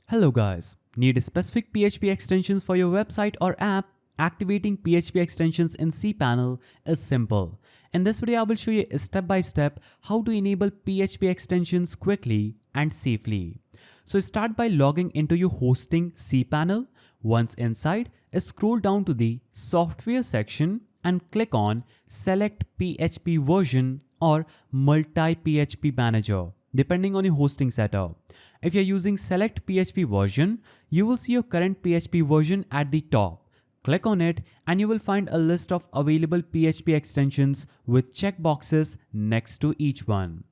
Hello guys, need specific PHP extensions for your website or app? Activating PHP extensions in cPanel is simple. In this video, I will show you step by step how to enable PHP extensions quickly and safely. So start by logging into your hosting cPanel. Once inside, scroll down to the software section and click on select PHP version or multi PHP manager, depending on your hosting setup. If you're using select PHP version, you will see your current PHP version at the top. Click on it and you will find a list of available PHP extensions with checkboxes next to each one.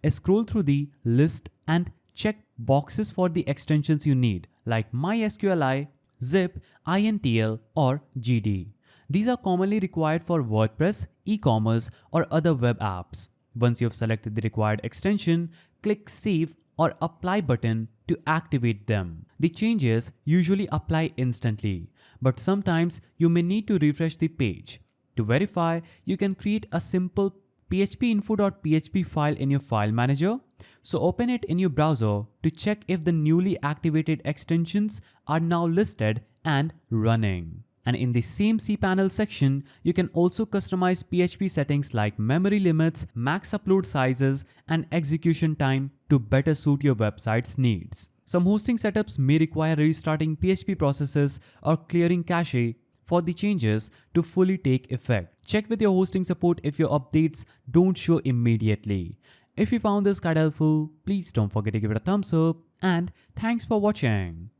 Scroll through the list and check boxes for the extensions you need like MySQLi, Zip, INTL or GD. These are commonly required for WordPress, eCommerce or other web apps. Once you've selected the required extension, click Save or Apply button to activate them. The changes usually apply instantly, but sometimes you may need to refresh the page. To verify, you can create a simple phpinfo.php file in your file manager. So open it in your browser to check if the newly activated extensions are now listed and running. And in the same cPanel section, you can also customize PHP settings like memory limits, max upload sizes, and execution time to better suit your website's needs. Some hosting setups may require restarting PHP processes or clearing cache for the changes to fully take effect. Check with your hosting support if your updates don't show immediately. If you found this guide helpful, please don't forget to give it a thumbs up, and thanks for watching.